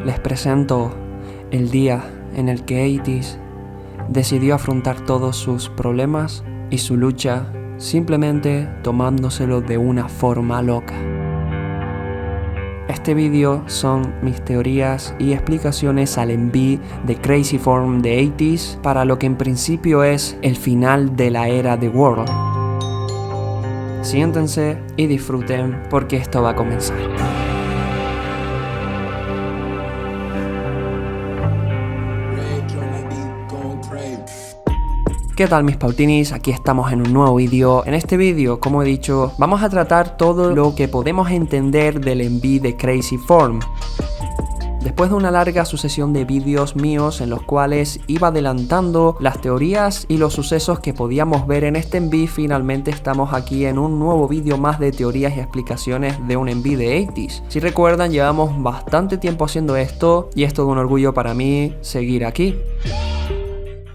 les presento el día en el que ATEEZ decidió afrontar todos sus problemas y su lucha simplemente tomándoselo de una forma loca. Este vídeo son mis teorías y explicaciones al MV de Crazy Form de ATEEZ para lo que en principio es el final de la era The World. Siéntense y disfruten porque esto va a comenzar. ¿Qué tal mis pautinis? Aquí estamos en un nuevo vídeo. En este vídeo, como he dicho, vamos a tratar todo lo que podemos entender del MV de Crazy Form. Después de una larga sucesión de vídeos míos en los cuales iba adelantando las teorías y los sucesos que podíamos ver en este MV, finalmente estamos aquí en un nuevo vídeo más de teorías y explicaciones de un MV de ATEEZ. Si recuerdan, llevamos bastante tiempo haciendo esto y es todo un orgullo para mí seguir aquí.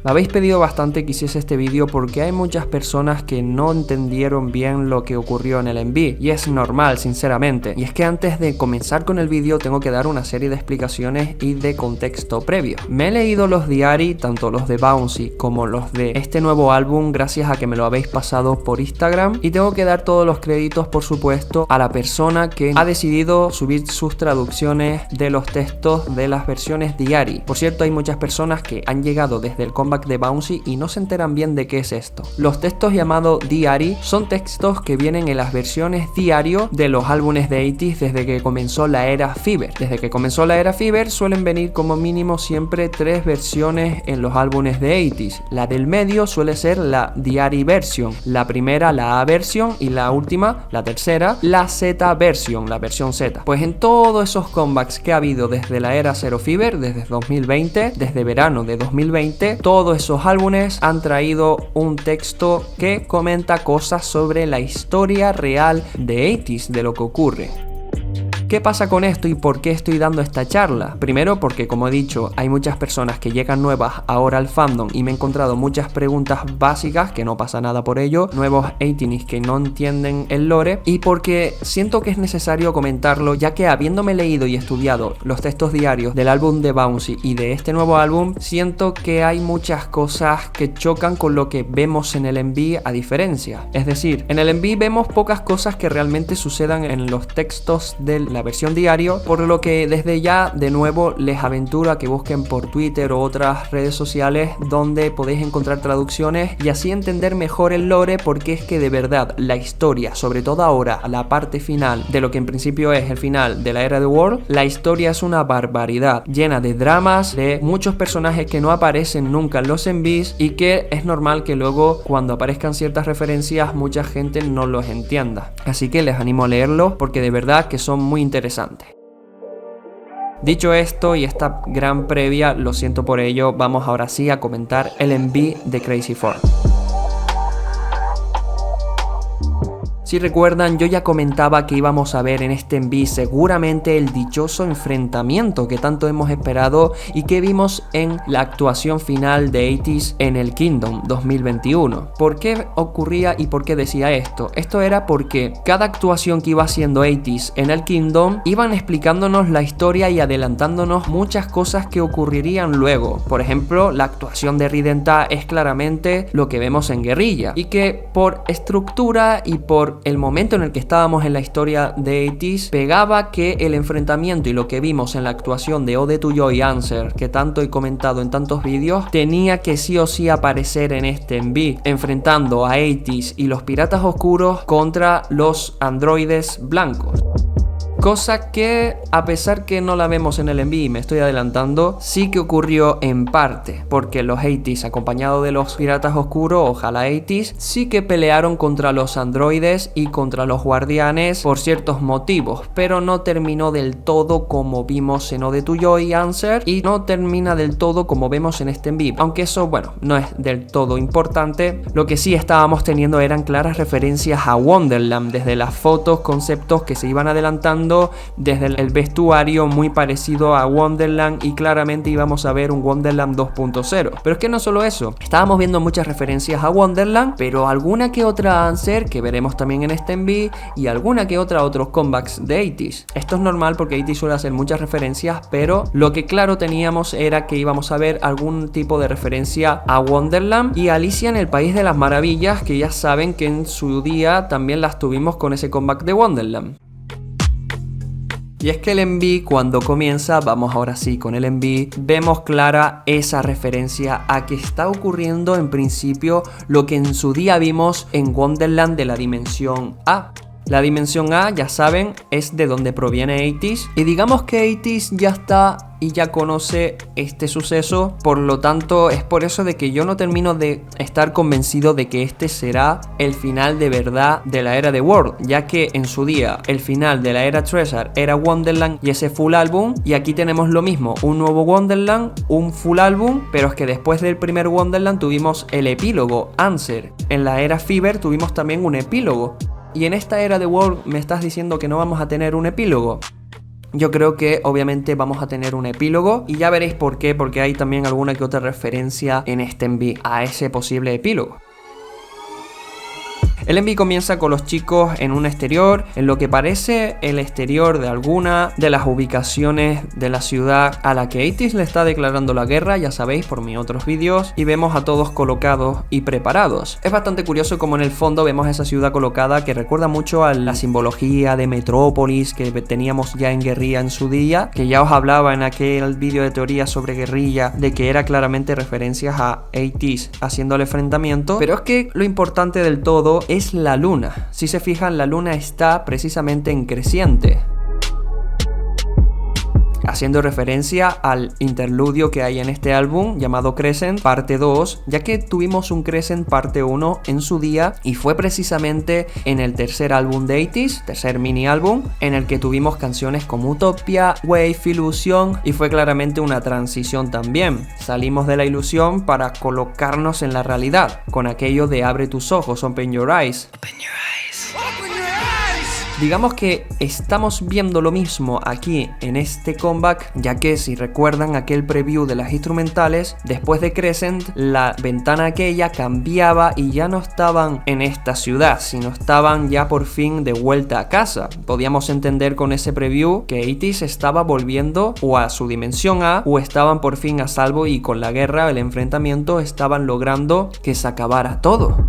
Me habéis pedido bastante que hiciese este vídeo porque hay muchas personas que no entendieron bien lo que ocurrió en el MV y es normal, sinceramente. Y es que antes de comenzar con el vídeo tengo que dar una serie de explicaciones y de contexto previo. Me he leído los diarios, tanto los de Bouncy como los de este nuevo álbum, gracias a que me lo habéis pasado por Instagram, y tengo que dar todos los créditos, por supuesto, a la persona que ha decidido subir sus traducciones de los textos de las versiones diary. Por cierto, hay muchas personas que han llegado desde el comeback de Bouncy y no se enteran bien de qué es esto. Los textos llamados diary son textos que vienen en las versiones diario de los álbumes de ATEEZ desde que comenzó la era Fever. Desde que comenzó la era Fever suelen venir como mínimo siempre 3 versiones en los álbumes de ATEEZ. La del medio suele ser la diary version, la primera la A version y la última, la tercera, la Z version, la versión Z. Pues en todos esos comebacks que ha habido desde la era Zero Fever, desde 2020, desde verano de 2020, todos esos álbumes han traído un texto que comenta cosas sobre la historia real de ATEEZ, de lo que ocurre. ¿Qué pasa con esto y por qué estoy dando esta charla? Primero porque, como he dicho, hay muchas personas que llegan nuevas ahora al fandom y me he encontrado muchas preguntas básicas, que no pasa nada por ello, nuevos ATEEZ que no entienden el lore, y porque siento que es necesario comentarlo, ya que habiéndome leído y estudiado los textos diarios del álbum de Bouncy y de este nuevo álbum, siento que hay muchas cosas que chocan con lo que vemos en el MV a diferencia. Es decir, en el MV vemos pocas cosas que realmente sucedan en los textos de la versión diario, por lo que desde ya de nuevo les aventuro a que busquen por Twitter o otras redes sociales donde podéis encontrar traducciones y así entender mejor el lore, porque es que de verdad la historia, sobre todo ahora la parte final de lo que en principio es el final de la era de World, la historia es una barbaridad, llena de dramas, de muchos personajes que no aparecen nunca en los MVs y que es normal que luego cuando aparezcan ciertas referencias mucha gente no los entienda. Así que les animo a leerlos porque de verdad que son muy interesante. Dicho esto y esta gran previa, lo siento por ello, vamos ahora sí a comentar el MV de Crazy Form. Si recuerdan, yo ya comentaba que íbamos a ver en este MV seguramente el dichoso enfrentamiento que tanto hemos esperado y que vimos en la actuación final de ATEEZ en el Kingdom 2021. ¿Por qué ocurría y por qué decía esto? Esto era porque cada actuación que iba haciendo ATEEZ en el Kingdom iban explicándonos la historia y adelantándonos muchas cosas que ocurrirían luego. Por ejemplo, la actuación de Ridenta es claramente lo que vemos en Guerrilla y que por estructura y por el momento en el que estábamos en la historia de ATEEZ pegaba que el enfrentamiento y lo que vimos en la actuación de Ode to Joy Answer, que tanto he comentado en tantos vídeos, tenía que sí o sí aparecer en este MV, enfrentando a ATEEZ y los piratas oscuros contra los androides blancos. Cosa que, a pesar que no la vemos en el MV y me estoy adelantando, sí que ocurrió en parte, porque los ATEEZ acompañados de los piratas oscuros, ojalá ATEEZ, sí que pelearon contra los androides y contra los guardianes por ciertos motivos, pero no terminó del todo como vimos en Ode to Joy Answer y no termina del todo como vemos en este MV, aunque eso, bueno, no es del todo importante. Lo que sí estábamos teniendo eran claras referencias a Wonderland, desde las fotos, conceptos que se iban adelantando viendo desde el vestuario muy parecido a Wonderland y claramente íbamos a ver un Wonderland 2.0. Pero es que no solo eso, estábamos viendo muchas referencias a Wonderland, pero alguna que otra answer que veremos también en este enví y alguna que otra otros comebacks de 80s. Esto es normal porque 80s suele hacer muchas referencias, pero lo que claro teníamos era que íbamos a ver algún tipo de referencia a Wonderland y Alicia en el País de las Maravillas, que ya saben que en su día también las tuvimos con ese comeback de Wonderland. Y es que el enví cuando comienza, vamos ahora sí con el enví, vemos clara esa referencia a que está ocurriendo en principio lo que en su día vimos en Wonderland de la dimensión A. La dimensión A, ya saben, es de donde proviene 80s y digamos que 80s ya está y ya conoce este suceso, por lo tanto es por eso de que yo no termino de estar convencido de que este será el final de verdad de la era de World, ya que en su día el final de la era Treasure era Wonderland y ese full álbum, y aquí tenemos lo mismo, un nuevo Wonderland, un full álbum, pero es que después del primer Wonderland tuvimos el epílogo, Answer. En la era Fever tuvimos también un epílogo. Y en esta era de World me estás diciendo que no vamos a tener un epílogo. Yo creo que obviamente vamos a tener un epílogo y ya veréis por qué, porque hay también alguna que otra referencia en este enví a ese posible epílogo. El enví comienza con los chicos en un exterior, en lo que parece el exterior de alguna de las ubicaciones de la ciudad a la que 80s le está declarando la guerra, ya sabéis por mis otros vídeos, y vemos a todos colocados y preparados. Es bastante curioso como en el fondo vemos esa ciudad colocada que recuerda mucho a la simbología de Metrópolis que teníamos ya en Guerrilla en su día, que ya os hablaba en aquel vídeo de teoría sobre Guerrilla, de que era claramente referencias a 80s haciendo el enfrentamiento, pero es que lo importante del todo es la luna. Si se fijan, la luna está precisamente en creciente, haciendo referencia al interludio que hay en este álbum llamado Crescent parte 2, ya que tuvimos un Crescent parte 1 en su día y fue precisamente en el tercer álbum de 80s, tercer mini álbum, en el que tuvimos canciones como Utopia, Wave, Ilusión, y fue claramente una transición también. Salimos de la ilusión para colocarnos en la realidad, con aquello de abre tus ojos, open your eyes. Open your eyes. Open your eyes. Digamos que estamos viendo lo mismo aquí en este comeback, ya que si recuerdan aquel preview de las instrumentales, después de Crescent, la ventana aquella cambiaba y ya no estaban en esta ciudad, sino estaban ya por fin de vuelta a casa. Podíamos entender con ese preview que 80s estaba volviendo o a su dimensión A o estaban por fin a salvo y con la guerra, el enfrentamiento, estaban logrando que se acabara todo.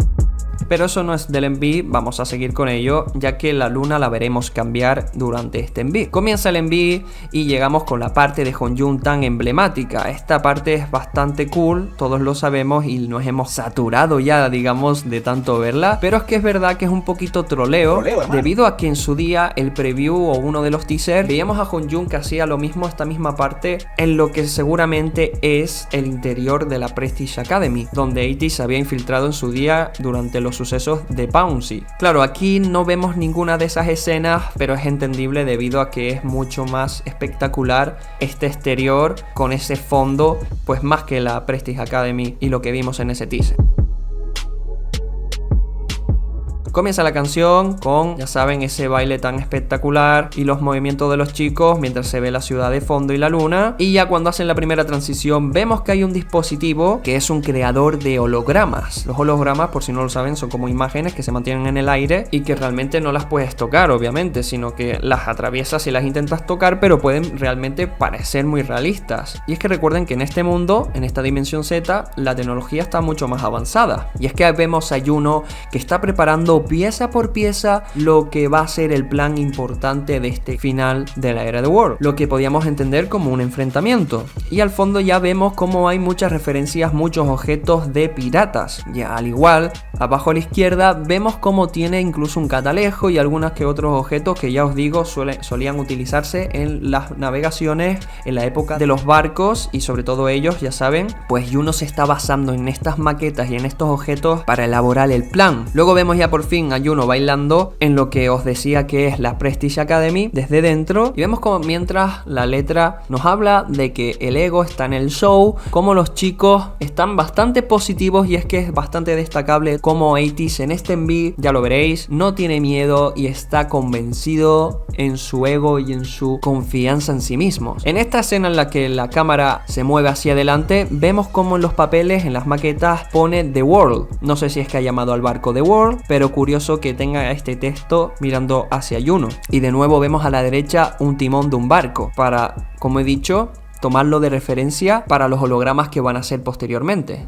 Pero eso no es del enví, vamos a seguir con ello, ya que la luna la veremos cambiar durante este enví. Comienza el enví y llegamos con la parte de Hongjoong tan emblemática. Esta parte es bastante cool, todos lo sabemos y nos hemos saturado ya, digamos, de tanto verla. Pero es que es verdad que es un poquito troleo debido a que en su día el preview o uno de los teasers veíamos a Hongjoong que hacía lo mismo, esta misma parte, en lo que seguramente es el interior de la Prestige Academy, donde 80s se había infiltrado en su día durante los sucesos de Bouncy. Claro, aquí no vemos ninguna de esas escenas, pero es entendible debido a que es mucho más espectacular este exterior con ese fondo, pues más que la Prestige Academy y lo que vimos en ese teaser. Comienza la canción con, ya saben, ese baile tan espectacular y los movimientos de los chicos mientras se ve la ciudad de fondo y la luna. Y ya cuando hacen la primera transición vemos que hay un dispositivo que es un creador de hologramas. Los hologramas, por si no lo saben, son como imágenes que se mantienen en el aire y que realmente no las puedes tocar, obviamente, sino que las atraviesas y las intentas tocar, pero pueden realmente parecer muy realistas. Y es que recuerden que en este mundo, en esta dimensión Z, la tecnología está mucho más avanzada. Y es que vemos a Juno que está preparando pieza por pieza lo que va a ser el plan importante de este final de la era de World, lo que podíamos entender como un enfrentamiento. Y al fondo ya vemos como hay muchas referencias, muchos objetos de piratas. Ya al igual, abajo a la izquierda vemos como tiene incluso un catalejo y algunos que otros objetos que ya os digo solían utilizarse en las navegaciones en la época de los barcos, y sobre todo ellos, ya saben, pues Juno se está basando en estas maquetas y en estos objetos para elaborar el plan. Luego vemos ya por fin a Juno bailando en lo que os decía que es la Prestige Academy desde dentro, y vemos como mientras la letra nos habla de que el ego está en el show, como los chicos están bastante positivos, y es que es bastante destacable cómo 80's en este enví, ya lo veréis, no tiene miedo y está convencido en su ego y en su confianza en sí mismo. En esta escena en la que la cámara se mueve hacia adelante, vemos cómo en los papeles, en las maquetas, pone The World. No sé si es que ha llamado al barco The World, pero curioso que tenga este texto mirando hacia Juno. Y de nuevo vemos a la derecha un timón de un barco para, como he dicho, tomarlo de referencia para los hologramas que van a ser posteriormente.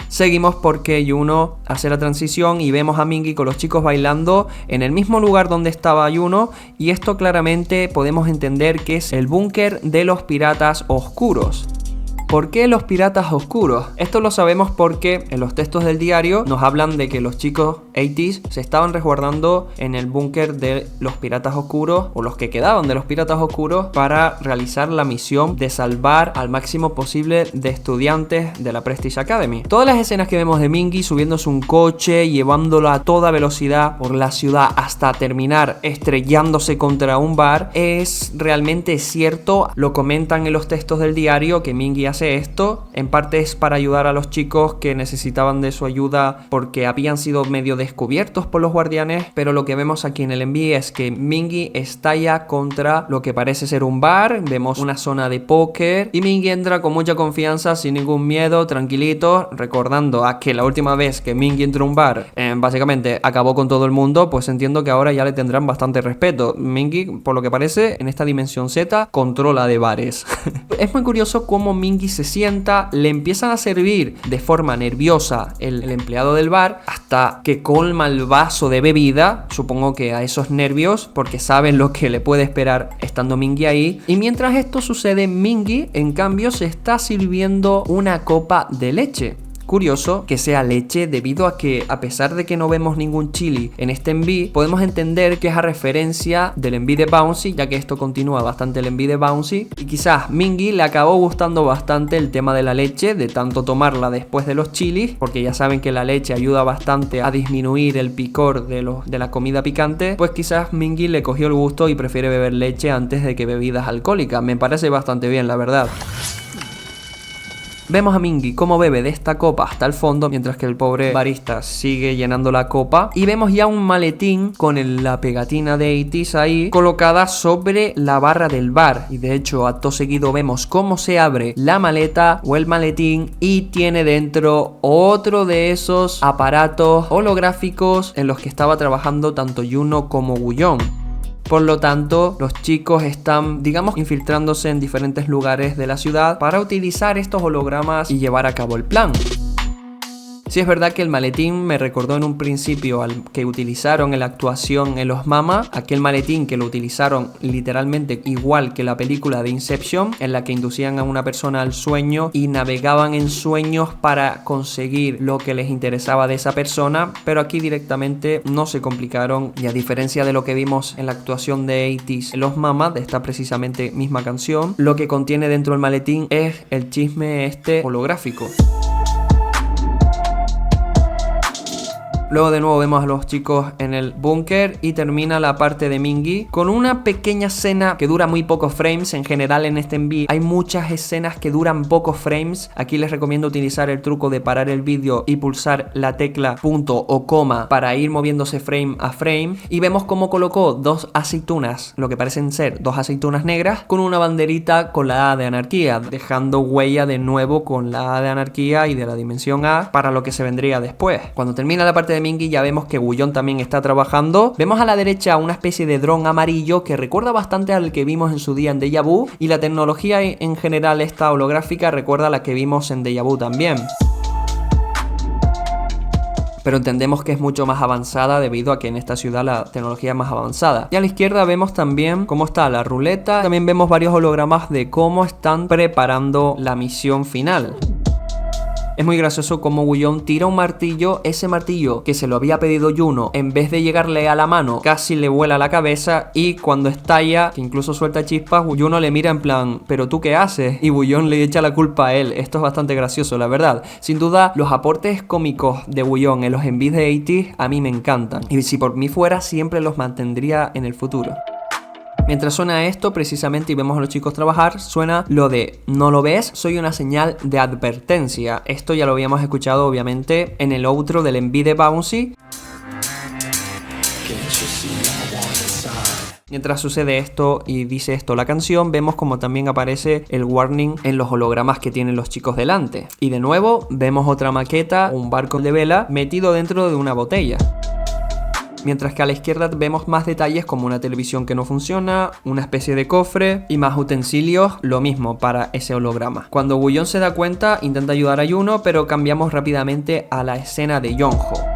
Seguimos porque Juno hace la transición y vemos a Mingy con los chicos bailando en el mismo lugar donde estaba Juno, y esto claramente podemos entender que es el búnker de los piratas oscuros. ¿Por qué los piratas oscuros? Esto lo sabemos porque en los textos del diario nos hablan de que los chicos 80's se estaban resguardando en el búnker de los piratas oscuros, o los que quedaban de los piratas oscuros, para realizar la misión de salvar al máximo posible de estudiantes de la Prestige Academy. Todas las escenas que vemos de Mingy subiéndose un coche, llevándolo a toda velocidad por la ciudad hasta terminar estrellándose contra un bar, es realmente cierto. Lo comentan en los textos del diario que Mingy hace esto, en parte es para ayudar a los chicos que necesitaban de su ayuda porque habían sido medio descubiertos por los guardianes, pero lo que vemos aquí en el enví es que Mingy estalla contra lo que parece ser un bar, vemos una zona de póker y Mingy entra con mucha confianza, sin ningún miedo, tranquilito, recordando a que la última vez que Mingy entró a un bar, básicamente acabó con todo el mundo, pues entiendo que ahora ya le tendrán bastante respeto. Mingy, por lo que parece, en esta dimensión Z, controla de bares. Es muy curioso cómo Mingy se sienta, le empiezan a servir de forma nerviosa el empleado del bar, hasta que colma el vaso de bebida, supongo que a esos nervios, porque saben lo que le puede esperar estando Mingy ahí. Y mientras esto sucede, Mingy, en cambio, se está sirviendo una copa de leche. Curioso que sea leche, debido a que, a pesar de que no vemos ningún chili en este enví, podemos entender que es a referencia del enví de Bouncy, ya que esto continúa bastante el enví de Bouncy, y quizás Mingy le acabó gustando bastante el tema de la leche, de tanto tomarla después de los chilis, porque ya saben que la leche ayuda bastante a disminuir el picor de la comida picante, pues quizás Mingy le cogió el gusto y prefiere beber leche antes de que bebidas alcohólicas. Me parece bastante bien, la verdad. Vemos a Mingy cómo bebe de esta copa hasta el fondo, mientras que el pobre barista sigue llenando la copa. Y vemos ya un maletín con la pegatina de 80's ahí colocada sobre la barra del bar. Y de hecho, acto seguido vemos cómo se abre la maleta o el maletín y tiene dentro otro de esos aparatos holográficos en los que estaba trabajando tanto Juno como Guyon. Por lo tanto, los chicos están, digamos, infiltrándose en diferentes lugares de la ciudad para utilizar estos hologramas y llevar a cabo el plan. Sí, es verdad que el maletín me recordó en un principio al que utilizaron en la actuación en Los Mama, aquel maletín que lo utilizaron literalmente igual que la película de Inception, en la que inducían a una persona al sueño y navegaban en sueños para conseguir lo que les interesaba de esa persona, pero aquí directamente no se complicaron, y a diferencia de lo que vimos en la actuación de 80's en Los Mama, de esta precisamente misma canción, lo que contiene dentro del maletín es el chisme holográfico. Luego de nuevo vemos a los chicos en el búnker y termina la parte de Mingy con una pequeña escena que dura muy pocos frames. En general en este enví hay muchas escenas que duran pocos frames. Aquí les recomiendo utilizar el truco de parar el vídeo y pulsar la tecla punto o coma para ir moviéndose frame a frame. Y vemos cómo colocó dos aceitunas, lo que parecen ser dos aceitunas negras, con una banderita con la A de anarquía, dejando huella de nuevo con la A de anarquía y de la dimensión A para lo que se vendría después. Cuando termina la parte de Mingy ya vemos que Guyon también está trabajando. Vemos a la derecha una especie de dron amarillo que recuerda bastante al que vimos en su día en Deja Vu, y la tecnología en general esta holográfica recuerda a la que vimos en Deja Vu también. Pero entendemos que es mucho más avanzada debido a que en esta ciudad la tecnología es más avanzada. Y a la izquierda vemos también cómo está la ruleta. También vemos varios hologramas de cómo están preparando la misión final. Es muy gracioso como Guyon tira un martillo, ese martillo que se lo había pedido Juno, en vez de llegarle a la mano, casi le vuela la cabeza, y cuando estalla, que incluso suelta chispas, Juno le mira en plan, ¿pero tú qué haces? Y Guyon le echa la culpa a él. Esto es bastante gracioso, la verdad. Sin duda, los aportes cómicos de Guyon en los envíos de 80's a mí me encantan, y si por mí fuera, siempre los mantendría en el futuro. Mientras suena esto precisamente y vemos a los chicos trabajar, suena lo de "¿no lo ves? Soy una señal de advertencia". Esto ya lo habíamos escuchado obviamente en el outro del MV de Bouncy. Mientras sucede esto y dice esto la canción, vemos como también aparece el warning en los hologramas que tienen los chicos delante. Y de nuevo vemos otra maqueta, un barco de vela metido dentro de una botella. Mientras que a la izquierda vemos más detalles como una televisión que no funciona, una especie de cofre y más utensilios, lo mismo para ese holograma. Cuando Woo-yeon se da cuenta, intenta ayudar a Yuno, pero cambiamos rápidamente a la escena de Yeonho.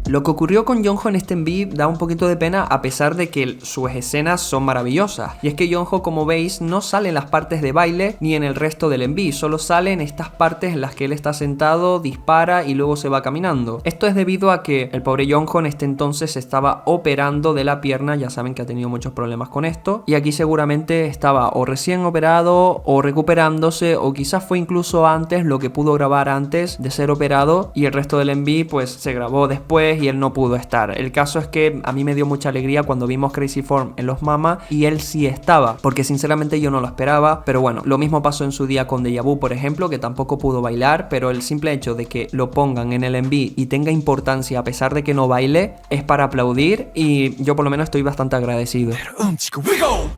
Lo que ocurrió con Yeonho en este MV da un poquito de pena a pesar de que sus escenas son maravillosas. Y es que Yeonho, como veis, no sale en las partes de baile ni en el resto del MV, solo sale en estas partes en las que él está sentado, dispara y luego se va caminando. Esto es debido a que el pobre Yeonho en este entonces se estaba operando de la pierna, ya saben que ha tenido muchos problemas con esto, y aquí seguramente estaba o recién operado o recuperándose, o quizás fue incluso antes lo que pudo grabar antes de ser operado y el resto del MV pues se grabó después y él no pudo estar. El caso es que a mí me dio mucha alegría cuando vimos Crazy Form en los Mama y él sí estaba, porque sinceramente yo no lo esperaba, pero bueno, lo mismo pasó en su día con Deja Vu, por ejemplo, que tampoco pudo bailar, pero el simple hecho de que lo pongan en el MV y tenga importancia a pesar de que no baile, es para aplaudir y yo por lo menos estoy bastante agradecido.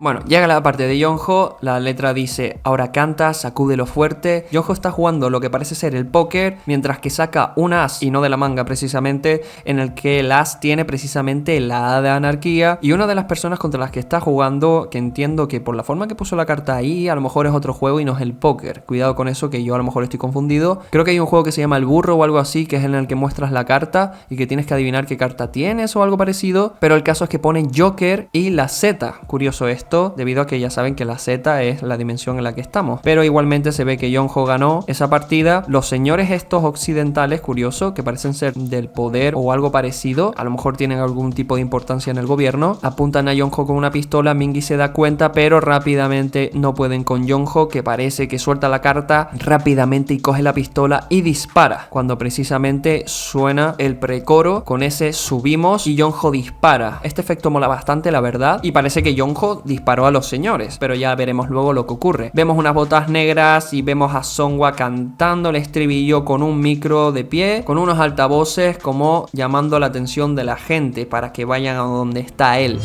Bueno, llega la parte de Yeonho, la letra dice: "Ahora canta, sacúdelo fuerte". Yeonho está jugando lo que parece ser el póker, mientras que saca un as, y no de la manga precisamente, en el que el as tiene precisamente la A de anarquía, y una de las personas contra las que está jugando, que entiendo que por la forma que puso la carta ahí, a lo mejor es otro juego y no es el póker. Cuidado con eso, que yo a lo mejor estoy confundido. Creo que hay un juego que se llama El Burro o algo así, que es en el que muestras la carta y que tienes que adivinar qué carta tienes o algo parecido, pero el caso es que ponen Joker y la Z. Curioso esto, debido a que ya saben que la Z es la dimensión en la que estamos, pero igualmente se ve que Yeonho ganó esa partida. Los señores estos occidentales, curioso, que parecen ser del poder o algo parecido, a lo mejor tienen algún tipo de importancia en el gobierno, apuntan a Yeonho con una pistola. Mingi se da cuenta, pero rápidamente no pueden con Yeonho, que parece que suelta la carta rápidamente y coge la pistola y dispara, cuando precisamente suena el precoro con ese subimos y Yeonho dispara. Este efecto mola bastante, la verdad, y parece que Yeonho disparó a los señores, pero ya veremos luego lo que ocurre. Vemos unas botas negras y vemos a Songhwa cantando el estribillo con un micro de pie, con unos altavoces, como llamando la atención de la gente para que vayan a donde está él.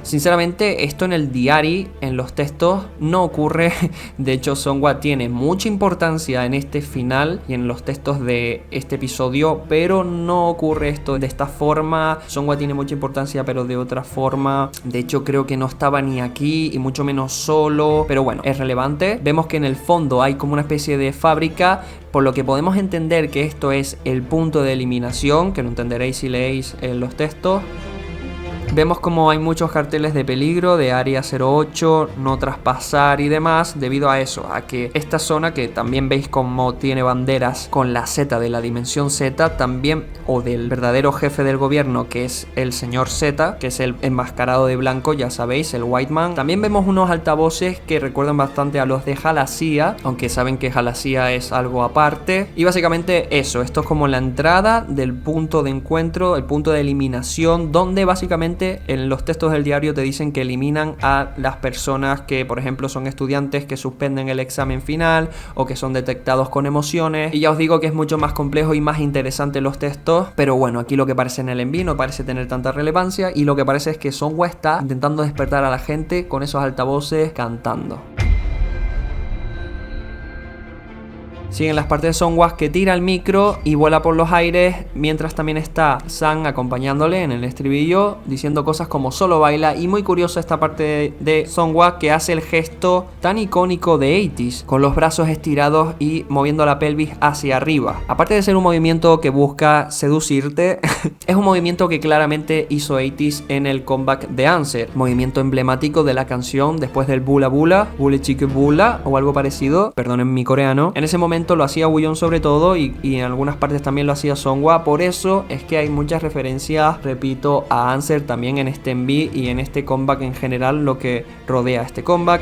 Sinceramente, esto en el diario, en los textos, no ocurre. De hecho, Songhwa tiene mucha importancia en este final y en los textos de este episodio, pero no ocurre esto de esta forma. Songhwa tiene mucha importancia, pero de otra forma. De hecho, creo que no estaba ni aquí y mucho menos solo, pero bueno, es relevante. Vemos que en el fondo hay como una especie de fábrica, por lo que podemos entender que esto es el punto de eliminación, que lo entenderéis si leéis los textos. Vemos como hay muchos carteles de peligro, de área 08, no traspasar y demás, debido a eso, a que esta zona, que también veis como tiene banderas con la Z de la dimensión Z, también, o del verdadero jefe del gobierno, que es el señor Z, que es el enmascarado de blanco, ya sabéis, el White Man. También vemos unos altavoces que recuerdan bastante a los de Jalasía, aunque saben que Jalasía es algo aparte. Y básicamente eso, esto es como la entrada del punto de encuentro, el punto de eliminación, donde básicamente en los textos del diario te dicen que eliminan a las personas que, por ejemplo, son estudiantes que suspenden el examen final o que son detectados con emociones. Y ya os digo que es mucho más complejo y más interesante los textos, pero bueno, aquí lo que parece en el envío no parece tener tanta relevancia, y lo que parece es que Songhwa está intentando despertar a la gente con esos altavoces cantando. Siguen las partes de Songhwa, que tira el micro y vuela por los aires, mientras también está Sang acompañándole en el estribillo, diciendo cosas como solo baila. Y muy curioso esta parte de Songhwa, que hace el gesto tan icónico de 80s, con los brazos estirados y moviendo la pelvis hacia arriba. Aparte de ser un movimiento que busca seducirte, es un movimiento que claramente hizo 80s en el comeback de Answer, movimiento emblemático de la canción después del Bula Bula, Bule Chique Bula o algo parecido, perdonen mi coreano. En ese momento lo hacía Woo-yeon sobre todo, y en algunas partes también lo hacía Songhwa. Por eso es que hay muchas referencias, repito, a Answer también en este MV y en este comeback en general, lo que rodea este comeback.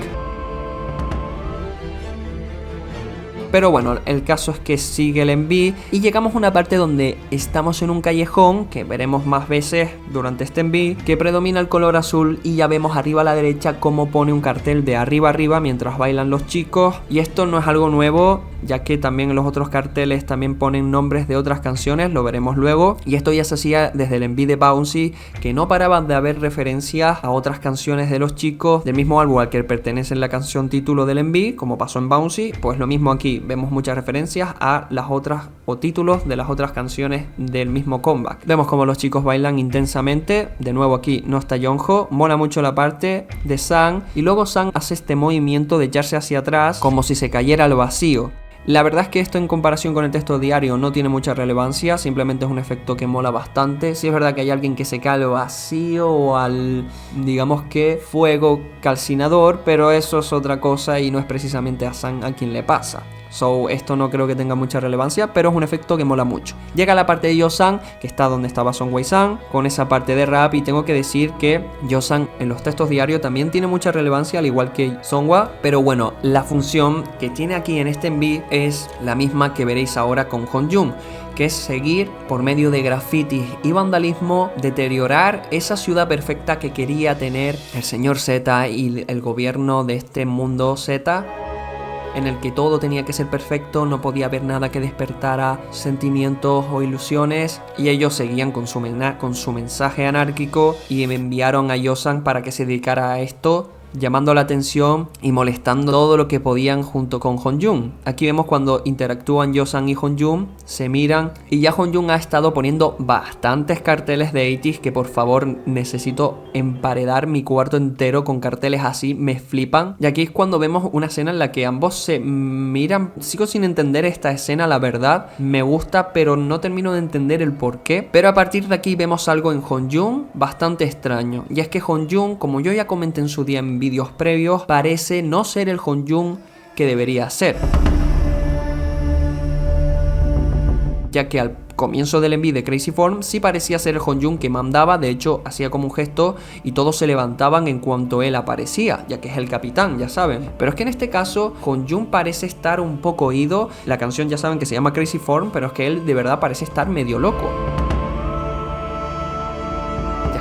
pero bueno, el caso es que sigue el enví y llegamos a una parte donde estamos en un callejón que veremos más veces durante este enví, que predomina el color azul y ya vemos arriba a la derecha cómo pone un cartel de arriba arriba mientras bailan los chicos, y esto no es algo nuevo, ya que también en los otros carteles también ponen nombres de otras canciones, lo veremos luego, y esto ya se hacía desde el enví de Bouncy, que no paraban de haber referencias a otras canciones de los chicos del mismo álbum al que pertenece la canción título del enví, como pasó en Bouncy. Pues lo mismo aquí, vemos muchas referencias a las otras o títulos de las otras canciones del mismo comeback. Vemos como los chicos bailan intensamente, de nuevo aquí no está Jongho, mola mucho la parte de Sang, y luego Sang hace este movimiento de echarse hacia atrás como si se cayera al vacío. La verdad es que esto en comparación con el texto diario no tiene mucha relevancia, simplemente es un efecto que mola bastante. Sí es verdad que hay alguien que se cae al vacío o al, digamos que, fuego calcinador, pero eso es otra cosa y no es precisamente a Sang a quien le pasa. So, esto no creo que tenga mucha relevancia, pero es un efecto que mola mucho. Llega la parte de Yeosang, que está donde estaba Songwei-sang, con esa parte de rap, y tengo que decir que Yeosang en los textos diarios también tiene mucha relevancia, al igual que Songhwa, pero bueno, la función que tiene aquí en este enví es la misma que veréis ahora con Hongjoong, que es seguir por medio de grafitis y vandalismo, deteriorar esa ciudad perfecta que quería tener el señor Z y el gobierno de este mundo Z, en el que todo tenía que ser perfecto, no podía haber nada que despertara sentimientos o ilusiones, y ellos seguían con su mensaje anárquico y me enviaron a Yeosang para que se dedicara a esto, llamando la atención y molestando todo lo que podían junto con Hongjoong. Aquí vemos cuando interactúan Yeosang y Hongjoong, se miran, y ya Hongjoong ha estado poniendo bastantes carteles de 80s que por favor necesito emparedar mi cuarto entero con carteles así, me flipan. Y aquí es cuando vemos una escena en la que ambos se miran. Sigo sin entender esta escena, la verdad, me gusta pero no termino de entender el porqué. Pero a partir de aquí vemos algo en Hongjoong bastante extraño, y es que Hongjoong, como yo ya comenté en su día en vídeos previos, parece no ser el Hongjoong que debería ser, ya que al comienzo del enví de Crazy Form sí parecía ser el Hongjoong que mandaba. De hecho hacía como un gesto y todos se levantaban en cuanto él aparecía, ya que es el capitán, ya saben. Pero es que en este caso Hongjoong parece estar un poco ido. La canción ya saben que se llama Crazy Form, pero es que él de verdad parece estar medio loco.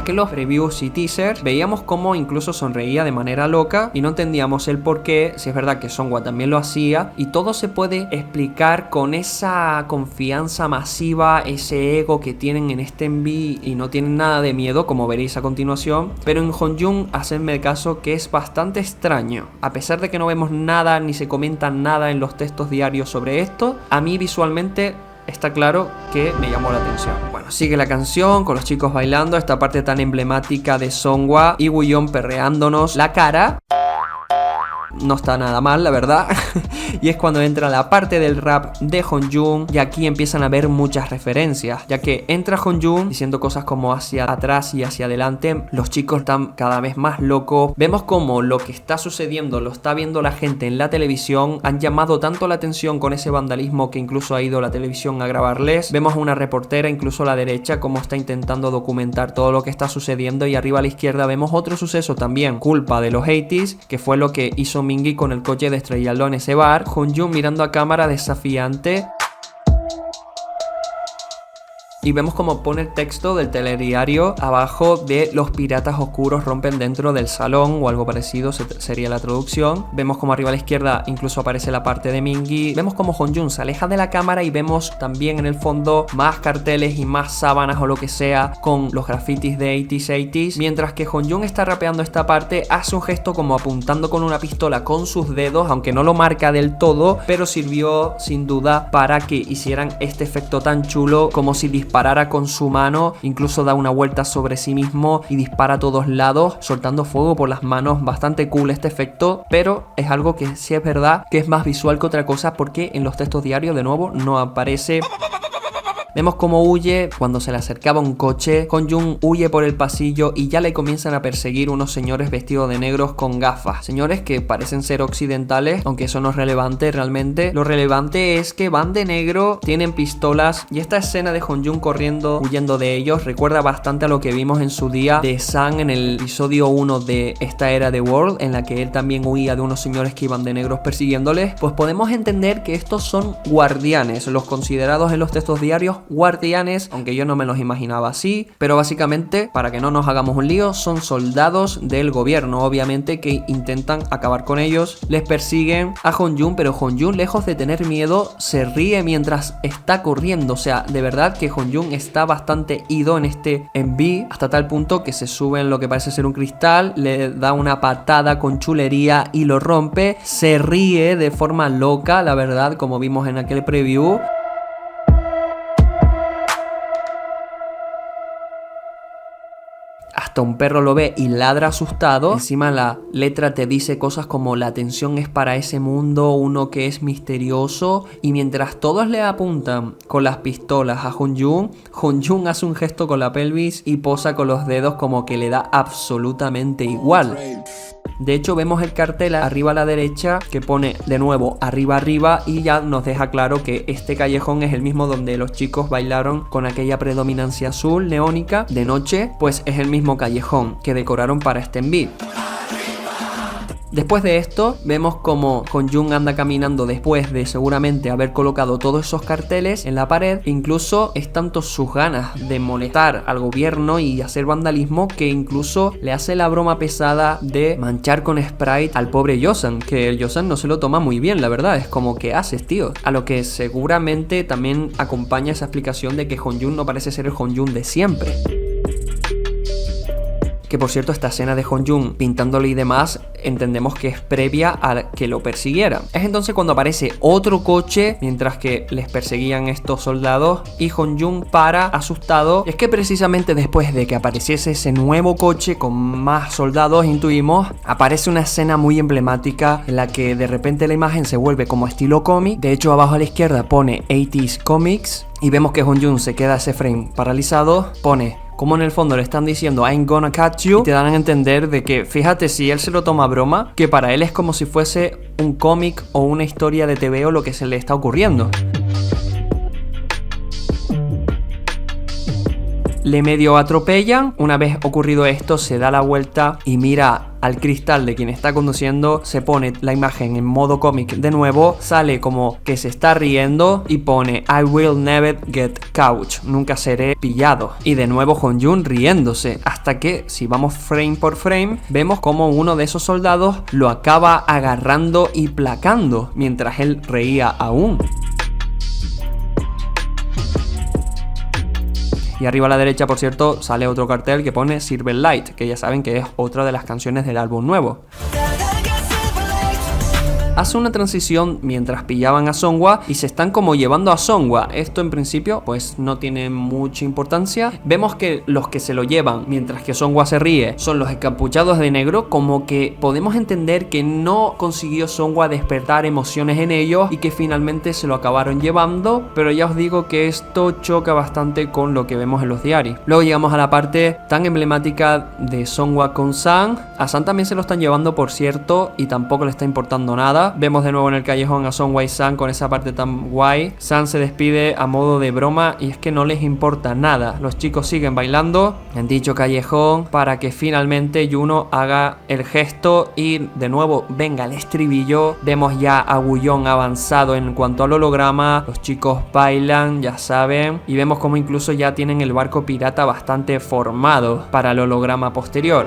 Que en los reviews y teasers veíamos cómo incluso sonreía de manera loca y no entendíamos el por qué. Si es verdad que Songhwa también lo hacía, y todo se puede explicar con esa confianza masiva, ese ego que tienen en este enví y no tienen nada de miedo, como veréis a continuación. Pero en Hongjoong, hacedme caso que es bastante extraño, a pesar de que no vemos nada ni se comenta nada en los textos diarios sobre esto. A mí visualmente está claro que me llamó la atención. Bueno, sigue la canción con los chicos bailando, esta parte tan emblemática de Songhwa y Wooyeon perreándonos la cara. No está nada mal, la verdad. Y es cuando entra la parte del rap de Hongjoong, y aquí empiezan a haber muchas referencias, ya que entra Hongjoong diciendo cosas como hacia atrás y hacia adelante. Los chicos están cada vez más locos. Vemos como lo que está sucediendo lo está viendo la gente en la televisión. Han llamado tanto la atención con ese vandalismo que incluso ha ido la televisión a grabarles. Vemos a una reportera, incluso a la derecha, como está intentando documentar todo lo que está sucediendo, y arriba a la izquierda vemos otro suceso también, culpa de los 80s, que fue lo que hizo Mingi con el coche de estrellarlo en ese bar. Hongjoong mirando a cámara desafiante. Y vemos como pone el texto del telediario abajo de los piratas oscuros rompen dentro del salón, o algo parecido sería la traducción. Vemos como arriba a la izquierda incluso aparece la parte de Mingi. Vemos como Hongjoong se aleja de la cámara y vemos también en el fondo más carteles y más sábanas o lo que sea con los grafitis de 80s. Mientras que Hongjoong está rapeando esta parte, hace un gesto como apuntando con una pistola con sus dedos, aunque no lo marca del todo, pero sirvió sin duda para que hicieran este efecto tan chulo, como si disparara con su mano, incluso da una vuelta sobre sí mismo y dispara a todos lados soltando fuego por las manos. Bastante cool este efecto, pero es algo que sí es verdad que es más visual que otra cosa, porque en los textos diarios de nuevo no aparece Vemos cómo huye cuando se le acercaba un coche. Hong-joon huye por el pasillo y ya le comienzan a perseguir unos señores vestidos de negros con gafas. Señores que parecen ser occidentales, aunque eso no es relevante realmente. Lo relevante es que van de negro, tienen pistolas, y esta escena de Hong-joon corriendo, huyendo de ellos, recuerda bastante a lo que vimos en su día de Sang en el episodio 1 de esta era de World, en la que él también huía de unos señores que iban de negros persiguiéndoles. Pues podemos entender que estos son guardianes, los considerados en los textos diarios guardianes, aunque yo no me los imaginaba así, pero básicamente, para que no nos hagamos un lío, son soldados del gobierno, obviamente, que intentan acabar con ellos. Les persiguen a Hong-joon, pero Hong-joon, lejos de tener miedo, se ríe mientras está corriendo. O sea, de verdad que Hong-joon está bastante ido en este MV, hasta tal punto que se sube en lo que parece ser un cristal, le da una patada con chulería y lo rompe. Se ríe de forma loca, la verdad, como vimos en aquel preview. Hasta un perro lo ve y ladra asustado. Encima la letra te dice cosas como: la atención es para ese mundo, uno que es misterioso. Y mientras todos le apuntan con las pistolas a Hong-joon, Hong-joon hace un gesto con la pelvis y posa con los dedos como que le da absolutamente igual. De hecho, vemos el cartel arriba a la derecha que pone de nuevo arriba arriba, y ya nos deja claro que este callejón es el mismo donde los chicos bailaron con aquella predominancia azul neónica de noche. Pues es el mismo callejón que decoraron para este MV. Después de esto, vemos como Hong-joon anda caminando después de seguramente haber colocado todos esos carteles en la pared. Incluso es tanto sus ganas de molestar al gobierno y hacer vandalismo que incluso le hace la broma pesada de manchar con Sprite al pobre Yosan, que el Yosan no se lo toma muy bien, la verdad. Es como, ¿qué haces, tío? A lo que seguramente también acompaña esa explicación de que Hong-joon no parece ser el Hong-joon de siempre. Que por cierto, esta escena de Hong-joon pintándole y demás, entendemos que es previa a que lo persiguieran. Es entonces cuando aparece otro coche mientras que les perseguían estos soldados, y Hong-joon para asustado. Y es que precisamente después de que apareciese ese nuevo coche con más soldados, intuimos, aparece una escena muy emblemática en la que de repente la imagen se vuelve como estilo cómic. De hecho, abajo a la izquierda pone 80s Comics y vemos que Hong-joon se queda ese frame paralizado. Pone como en el fondo le están diciendo I'm gonna catch you, y te dan a entender de que, fíjate, si él se lo toma a broma, que para él es como si fuese un cómic o una historia de TV o lo que se le está ocurriendo. Le medio atropellan. Una vez ocurrido esto, se da la vuelta y mira al cristal de quien está conduciendo. Se pone la imagen en modo cómic de nuevo, sale como que se está riendo y pone I will never get caught, nunca seré pillado. Y de nuevo Hong-joon riéndose, hasta que, si vamos frame por frame, vemos como uno de esos soldados lo acaba agarrando y placando mientras él reía aún. Y arriba a la derecha, por cierto, sale otro cartel que pone Silver Light, que ya saben que es otra de las canciones del álbum nuevo. Hace una transición mientras pillaban a Songhwa y se están como llevando a Songhwa. Esto en principio pues no tiene mucha importancia. Vemos que los que se lo llevan mientras que Songhwa se ríe son los encapuchados de negro, como que podemos entender que no consiguió Songhwa despertar emociones en ellos y que finalmente se lo acabaron llevando, pero ya os digo que esto choca bastante con lo que vemos en los diarios. Luego llegamos a la parte tan emblemática de Songhwa con Sang. A Sang también se lo están llevando, por cierto, y tampoco le está importando nada. Vemos de nuevo en el callejón a Songhwa y Sang con esa parte tan guay. Sang se despide a modo de broma y es que no les importa nada. Los chicos siguen bailando en dicho callejón para que finalmente Juno haga el gesto y de nuevo venga el estribillo. Vemos ya a Wooyoung avanzado en cuanto al holograma. Los chicos bailan, ya saben, y vemos como incluso ya tienen el barco pirata bastante formado para el holograma posterior.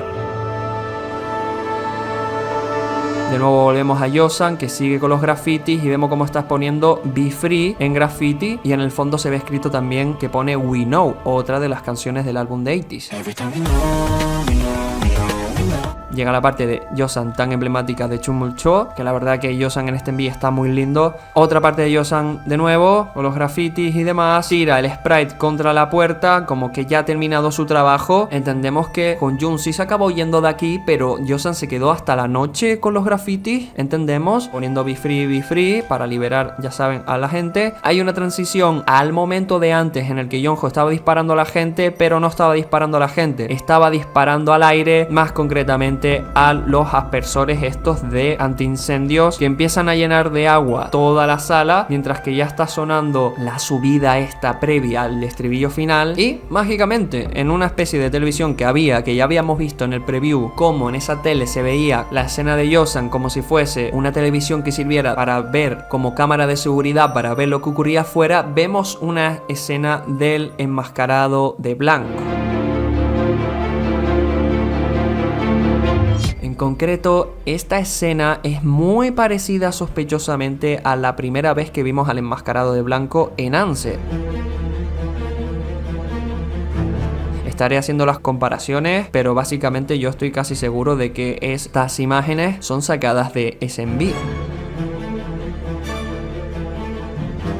De nuevo volvemos a Yosan, que sigue con los grafitis, y vemos cómo está exponiendo Be Free en graffiti, y en el fondo se ve escrito también que pone We Know, otra de las canciones del álbum de 80s. llega la parte de Yosan tan emblemática de Chunmulcho, que la verdad que Yosan en este enví está muy lindo. Otra parte de Yosan de nuevo, con los grafitis y demás, tira el sprite contra la puerta, como que ya ha terminado su trabajo. Entendemos que Honjun sí se acabó yendo de aquí, pero Yosan se quedó hasta la noche con los grafitis, entendemos, poniendo be free para liberar, ya saben, a la gente. Hay una transición al momento de antes en el que Yonho estaba disparando a la gente, pero no estaba disparando a la gente, estaba disparando al aire, más concretamente a los aspersores estos de antiincendios, que empiezan a llenar de agua toda la sala, mientras que ya está sonando la subida esta previa al estribillo final. Y mágicamente, en una especie de televisión que ya habíamos visto en el preview, como en esa tele se veía la escena de Yosan como si fuese una televisión que sirviera para ver como cámara de seguridad, para ver lo que ocurría afuera, vemos una escena del enmascarado de blanco. En concreto, esta escena es muy parecida sospechosamente a la primera vez que vimos al enmascarado de blanco en Ansem. Estaré haciendo las comparaciones, pero básicamente yo estoy casi seguro de que estas imágenes son sacadas de ese enví.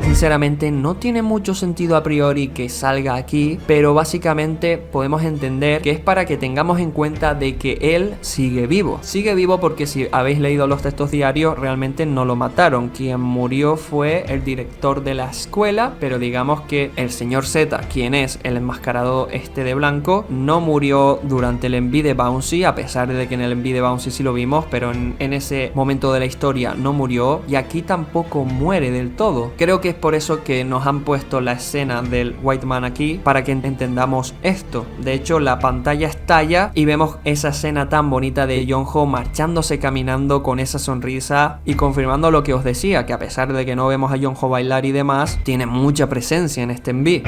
Sinceramente no tiene mucho sentido a priori que salga aquí, pero básicamente podemos entender que es para que tengamos en cuenta de que él sigue vivo. Sigue vivo porque si habéis leído los textos diarios, realmente no lo mataron. Quien murió fue el director de la escuela, pero digamos que el señor Z, quien es el enmascarado este de blanco, no murió durante el enví de Bouncy, a pesar de que en el enví de Bouncy sí lo vimos, pero en ese momento de la historia no murió, y aquí tampoco muere del todo. Creo que es por eso que nos han puesto la escena del White Man aquí, para que entendamos esto. De hecho, la pantalla estalla y vemos esa escena tan bonita de Yonho marchándose, caminando con esa sonrisa y confirmando lo que os decía, que a pesar de que no vemos a Yonho bailar y demás, tiene mucha presencia en este enví.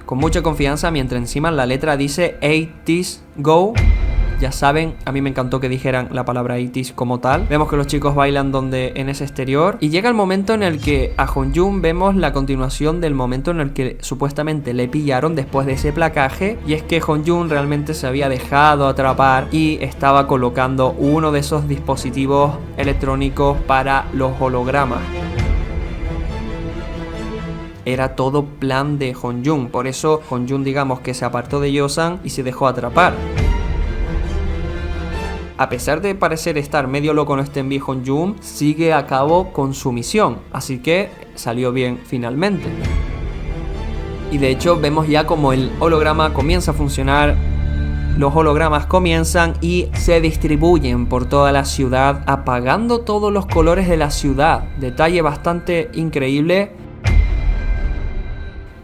Con mucha confianza, mientras encima la letra dice 80s go. Ya saben, a mí me encantó que dijeran la palabra 80s como tal. Vemos que los chicos bailan en ese exterior. Y llega el momento en el que a Honjun vemos la continuación del momento en el que supuestamente le pillaron después de ese placaje. Y es que Honjun realmente se había dejado atrapar y estaba colocando uno de esos dispositivos electrónicos para los hologramas. Era todo plan de Honjun. Por eso Honjun, digamos que se apartó de Yosan y se dejó atrapar. A pesar de parecer estar medio loco en este enví, Honjun sigue a cabo con su misión, así que salió bien finalmente. Y de hecho vemos ya como el holograma comienza a funcionar. Los hologramas comienzan y se distribuyen por toda la ciudad, apagando todos los colores de la ciudad. Detalle bastante increíble,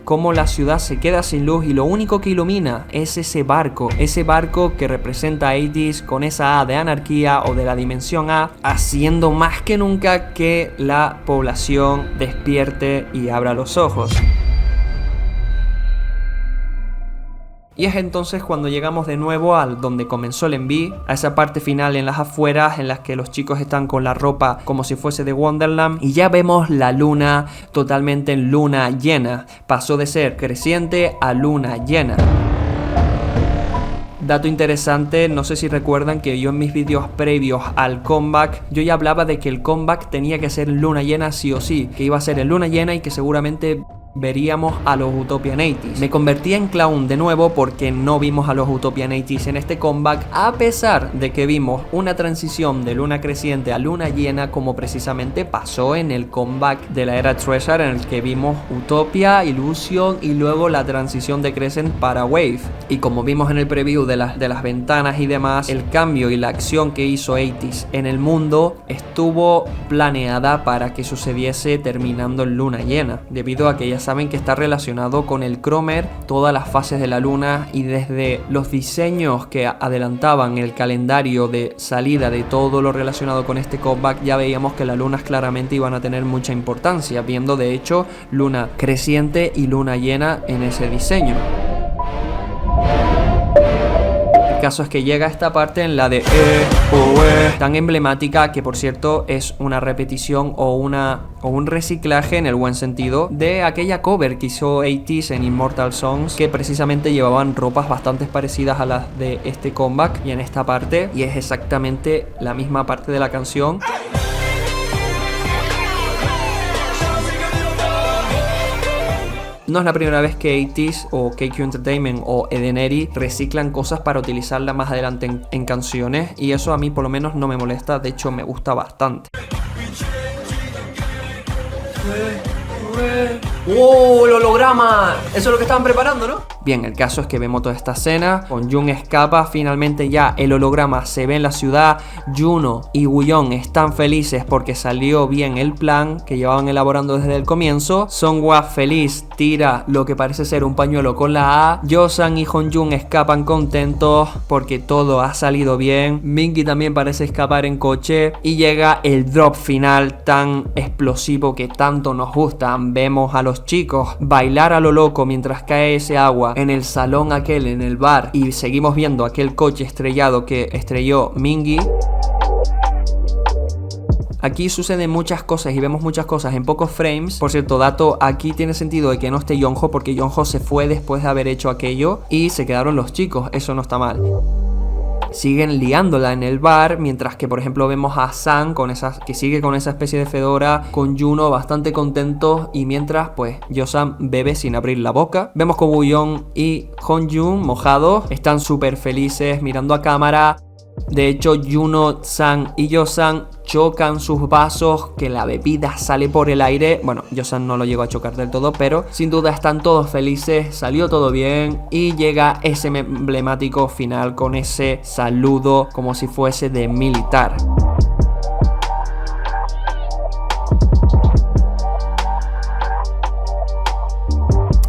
cómo la ciudad se queda sin luz y lo único que ilumina es ese barco que representa a 80s con esa A de anarquía o de la dimensión A, haciendo más que nunca que la población despierte y abra los ojos. Y es entonces cuando llegamos de nuevo al donde comenzó el enví, a esa parte final en las afueras en las que los chicos están con la ropa como si fuese de Wonderland, y ya vemos la luna totalmente en luna llena. Pasó de ser creciente a luna llena. Dato interesante, no sé si recuerdan que yo en mis vídeos previos al comeback, yo ya hablaba de que el comeback tenía que ser luna llena sí o sí, que iba a ser en luna llena y que seguramente veríamos a los Utopian 80s. Me convertí en clown de nuevo porque no vimos a los Utopian 80s en este comeback, a pesar de que vimos una transición de luna creciente a luna llena, como precisamente pasó en el comeback de la era Treasure, en el que vimos Utopia, Illusion y luego la transición de Crescent para Wave. Y como vimos en el preview de las ventanas y demás, el cambio y la acción que hizo 80s en el mundo estuvo planeada para que sucediese terminando en luna llena, debido a que ya saben que está relacionado con el Cromer, todas las fases de la luna, y desde los diseños que adelantaban el calendario de salida de todo lo relacionado con este comeback, ya veíamos que las lunas claramente iban a tener mucha importancia, viendo de hecho luna creciente y luna llena en ese diseño. caso es que llega esta parte en la de tan emblemática, que por cierto es una repetición o un reciclaje en el buen sentido de aquella cover que hizo ATEEZ en Immortal Songs, que precisamente llevaban ropas bastante parecidas a las de este comeback y en esta parte, y es exactamente la misma parte de la canción. No es la primera vez que ATEEZ o KQ Entertainment o Edeneri reciclan cosas para utilizarlas más adelante en canciones, y eso a mí por lo menos no me molesta, de hecho me gusta bastante. ¡Oh, el holograma! Eso es lo que estaban preparando, ¿no? Bien, el caso es que vemos toda esta escena. Jung escapa, finalmente ya el holograma se ve en la ciudad. Juno y Wooyoung están felices porque salió bien el plan que llevaban elaborando desde el comienzo. Songhwa, feliz, tira lo que parece ser un pañuelo con la A. Yosan y Honjun escapan contentos porque todo ha salido bien. Mingi también parece escapar en coche. Y llega el drop final tan explosivo que tanto nos gusta. Vemos a los chicos bailar a lo loco mientras cae ese agua en el salón aquel, en el bar, y seguimos viendo aquel coche estrellado que estrelló Mingi. Aquí suceden muchas cosas y vemos muchas cosas en pocos frames. Por cierto, dato, aquí tiene sentido de que no esté Yeonho porque Yeonho se fue después de haber hecho aquello y se quedaron los chicos, eso no está mal. Siguen liándola en el bar, mientras que por ejemplo vemos a Sang que sigue con esa especie de fedora, con Juno bastante contentos, y mientras pues Yosan bebe sin abrir la boca. Vemos con Wooyoung y Honjun mojados, están súper felices mirando a cámara. De hecho, Juno, Sang y Yosan chocan sus vasos, que la bebida sale por el aire. Bueno, Yosan no lo llegó a chocar del todo, pero sin duda están todos felices, salió todo bien y llega ese emblemático final con ese saludo como si fuese de militar.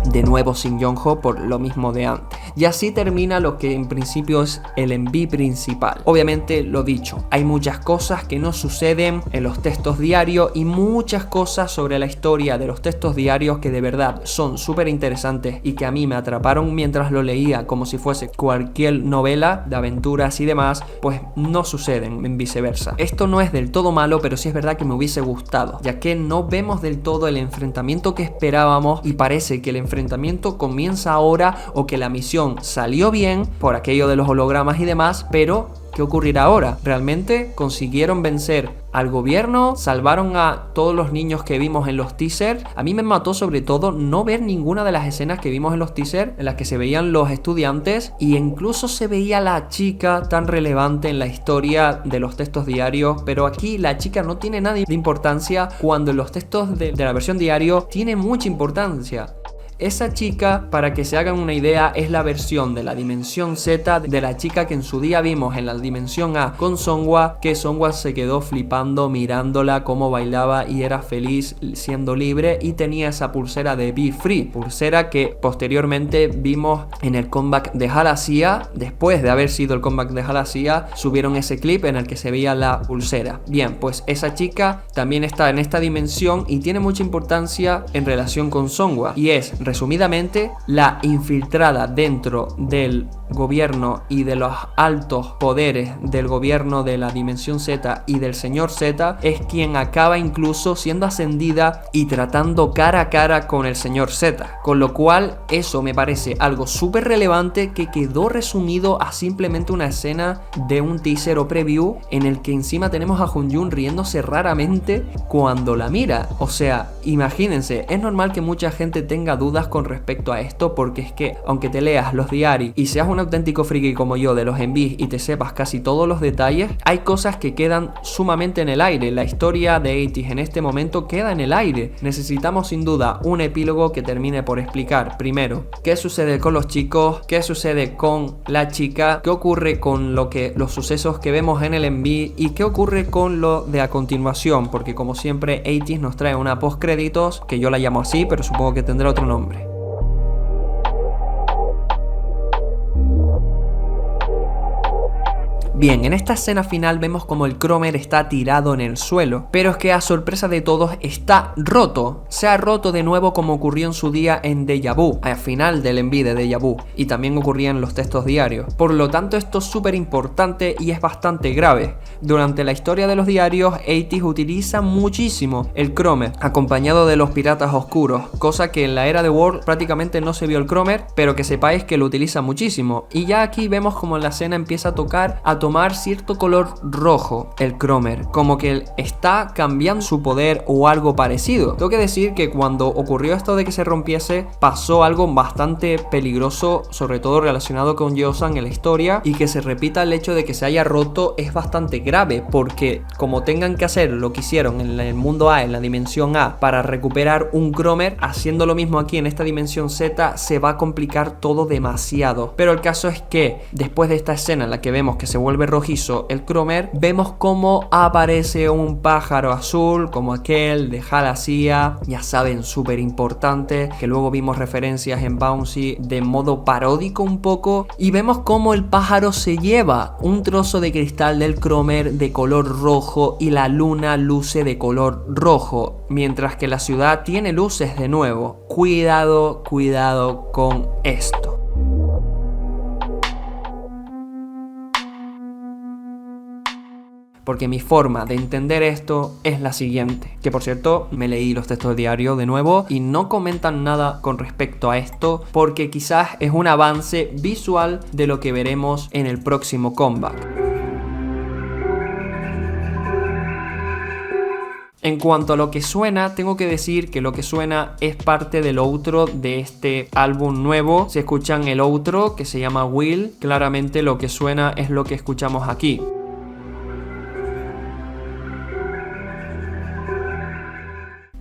De nuevo sin Yeonho por lo mismo de antes. Y así termina lo que en principio es el MV principal. Obviamente, lo dicho, hay muchas cosas que no suceden en los textos diarios y muchas cosas sobre la historia de los textos diarios que de verdad son súper interesantes y que a mí me atraparon mientras lo leía como si fuese cualquier novela de aventuras y demás, pues no suceden en viceversa. Esto no es del todo malo, pero sí es verdad que me hubiese gustado, ya que no vemos del todo el enfrentamiento que esperábamos y parece que el enfrentamiento comienza ahora o que la misión salió bien por aquello de los hologramas y demás, pero ¿qué ocurrirá ahora? ¿Realmente consiguieron vencer al gobierno? ¿Salvaron a todos los niños que vimos en los teasers? A mí me mató sobre todo no ver ninguna de las escenas que vimos en los teasers en las que se veían los estudiantes y incluso se veía la chica tan relevante en la historia de los textos diarios, pero aquí la chica no tiene nada de importancia cuando en los textos de la versión diario tiene mucha importancia. Esa chica, para que se hagan una idea, es la versión de la dimensión Z de la chica que en su día vimos en la dimensión A con Songhwa, que Songhwa se quedó flipando mirándola cómo bailaba y era feliz siendo libre, y tenía esa pulsera de Be Free, pulsera que posteriormente vimos en el comeback de Halasia. Después de haber sido el comeback de Halasia, subieron ese clip en el que se veía la pulsera. Bien, pues esa chica también está en esta dimensión y tiene mucha importancia en relación con Songhwa, y es, resumidamente, la infiltrada dentro del gobierno y de los altos poderes del gobierno de la dimensión Z y del señor Z, es quien acaba incluso siendo ascendida y tratando cara a cara con el señor Z, con lo cual eso me parece algo súper relevante que quedó resumido a simplemente una escena de un teaser o preview en el que encima tenemos a Honjun riéndose raramente cuando la mira. O sea, imagínense, es normal que mucha gente tenga dudas con respecto a esto, porque es que aunque te leas los diarios y seas un auténtico friki como yo de los envíos y te sepas casi todos los detalles, hay cosas que quedan sumamente en el aire. La historia de ATEEZ en este momento queda en el aire. Necesitamos sin duda un epílogo que termine por explicar primero qué sucede con los chicos, qué sucede con la chica, qué ocurre con los sucesos que vemos en el envío y qué ocurre con lo de a continuación, porque como siempre ATEEZ nos trae una post créditos que yo la llamo así, pero supongo que tendrá otro nombre. Bien, en esta escena final vemos como el Cromer está tirado en el suelo, pero es que a sorpresa de todos está roto. Se ha roto de nuevo como ocurrió en su día en Deja Vu, al final del enví de Deja Vu, y también ocurría en los textos diarios. Por lo tanto, esto es súper importante y es bastante grave. Durante la historia de los diarios, Atis utiliza muchísimo el Cromer, acompañado de los piratas oscuros, cosa que en la era de World prácticamente no se vio el Cromer, pero que sepáis que lo utiliza muchísimo. Y ya aquí vemos como la escena empieza a tomar cierto color rojo el Cromer, como que está cambiando su poder o algo parecido. Tengo que decir que cuando ocurrió esto de que se rompiese, pasó algo bastante peligroso, sobre todo relacionado con Yosan en la historia, y que se repita el hecho de que se haya roto es bastante grave, porque como tengan que hacer lo que hicieron en el mundo A, en la dimensión A, para recuperar un Cromer, haciendo lo mismo aquí en esta dimensión Z, se va a complicar todo demasiado. Pero el caso es que después de esta escena en la que vemos que se vuelve rojizo el Cromer, vemos cómo aparece un pájaro azul como aquel de Halasia, ya saben, súper importante, que luego vimos referencias en Bouncy de modo paródico un poco, y vemos cómo el pájaro se lleva un trozo de cristal del Cromer de color rojo y la luna luce de color rojo, mientras que la ciudad tiene luces de nuevo. Cuidado, cuidado con esto. Porque mi forma de entender esto es la siguiente, que por cierto me leí los textos del diario de nuevo y no comentan nada con respecto a esto, porque quizás es un avance visual de lo que veremos en el próximo comeback. En cuanto a lo que suena, tengo que decir que lo que suena es parte del outro de este álbum nuevo. Si escuchan el outro, que se llama Will, claramente lo que suena es lo que escuchamos aquí.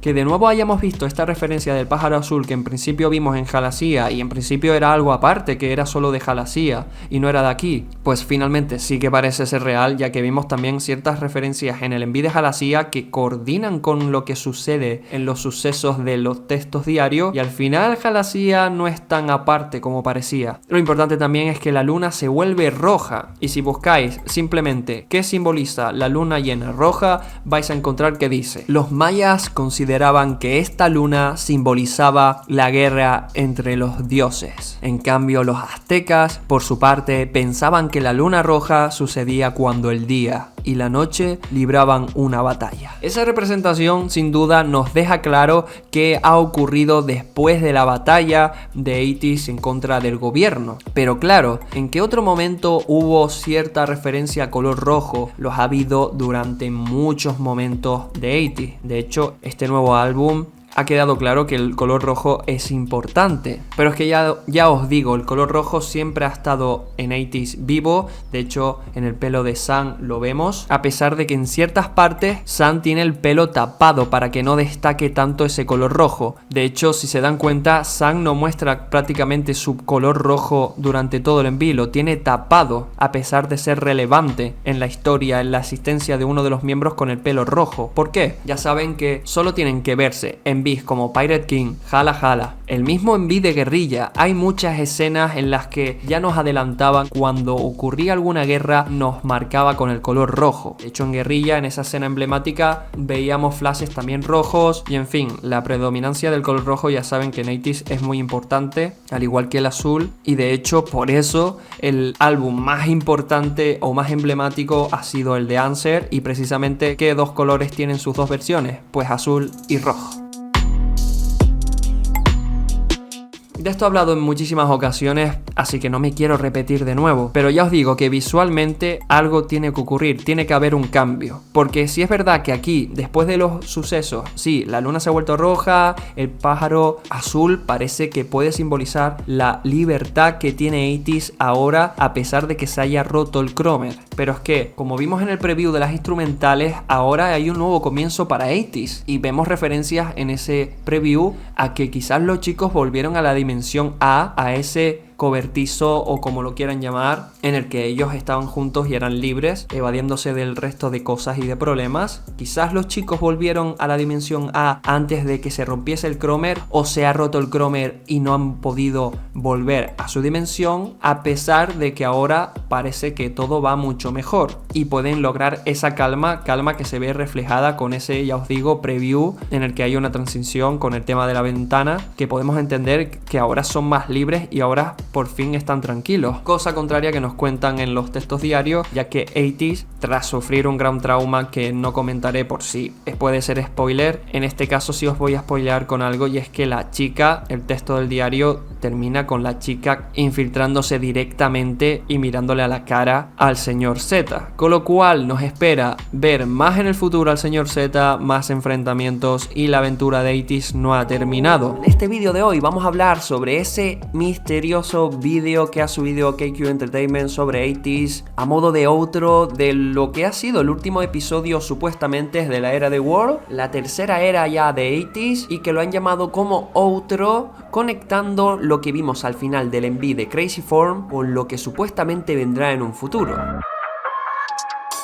Que de nuevo hayamos visto esta referencia del pájaro azul que en principio vimos en Halasia y en principio era algo aparte, que era solo de Halasia y no era de aquí, pues finalmente sí que parece ser real, ya que vimos también ciertas referencias en el enví de Halasia que coordinan con lo que sucede en los sucesos de los textos diarios, y al final Halasia no es tan aparte como parecía. Lo importante también es que la luna se vuelve roja, y si buscáis simplemente qué simboliza la luna llena roja, vais a encontrar que dice: los mayas consideraban que esta luna simbolizaba la guerra entre los dioses. En cambio, los aztecas, por su parte, pensaban que la luna roja sucedía cuando el día y la noche libraban una batalla. Esa representación sin duda nos deja claro qué ha ocurrido después de la batalla de Atis en contra del gobierno. Pero claro, ¿en qué otro momento hubo cierta referencia a color rojo? Los ha habido durante muchos momentos de Atis. De hecho, este nuevo álbum ha quedado claro que el color rojo es importante, pero es que ya os digo, el color rojo siempre ha estado en Atis vivo. De hecho, en el pelo de San lo vemos, a pesar de que en ciertas partes San tiene el pelo tapado para que no destaque tanto ese color rojo. De hecho, si se dan cuenta, San no muestra prácticamente su color rojo durante todo el enví, lo tiene tapado, a pesar de ser relevante en la historia, en la asistencia de uno de los miembros con el pelo rojo. ¿Por qué? Ya saben que solo tienen que verse en envís como Pirate King, Hala Hala, el mismo enví de guerrilla. Hay muchas escenas en las que ya nos adelantaban cuando ocurría alguna guerra, nos marcaba con el color rojo. De hecho, en guerrilla, en esa escena emblemática, veíamos flashes también rojos, y en fin, la predominancia del color rojo ya saben que en Atis es muy importante, al igual que el azul, y de hecho por eso el álbum más importante o más emblemático ha sido el de Answer. Y precisamente, ¿qué dos colores tienen sus dos versiones? Pues azul y rojo. De esto he hablado en muchísimas ocasiones, así que no me quiero repetir de nuevo, pero ya os digo que visualmente algo tiene que ocurrir, tiene que haber un cambio, porque si es verdad que aquí, después de los sucesos, sí, la luna se ha vuelto roja, el pájaro azul parece que puede simbolizar la libertad que tiene Atis ahora, a pesar de que se haya roto el Cromer, pero es que, como vimos en el preview de las instrumentales, ahora hay un nuevo comienzo para Atis, y vemos referencias en ese preview a que quizás los chicos volvieron a la dimensión A ese cobertizo o como lo quieran llamar, en el que ellos estaban juntos y eran libres, evadiéndose del resto de cosas y de problemas. Quizás los chicos volvieron a la dimensión A antes de que se rompiese el Cromer, o se ha roto el Cromer y no han podido volver a su dimensión, a pesar de que ahora parece que todo va mucho mejor y pueden lograr esa calma que se ve reflejada con ese, ya os digo, preview en el que hay una transición con el tema de la ventana, que podemos entender que ahora son más libres y ahora por fin están tranquilos, cosa contraria que nos cuentan en los textos diarios, ya que 80s, tras sufrir un gran trauma que no comentaré por si puede ser spoiler, en este caso sí os voy a spoilear con algo, y es que la chica, el texto del diario termina con la chica infiltrándose directamente y mirándole a la cara al señor Z, con lo cual nos espera ver más en el futuro al señor Z, más enfrentamientos, y la aventura de 80s no ha terminado. En este vídeo de hoy vamos a hablar sobre ese misterioso vídeo que ha subido KQ Entertainment sobre 80s a modo de outro de lo que ha sido el último episodio supuestamente de la era de World, la tercera era ya de 80s, y que lo han llamado como outro, conectando lo que vimos al final del MV de Crazy Form con lo que supuestamente vendrá en un futuro.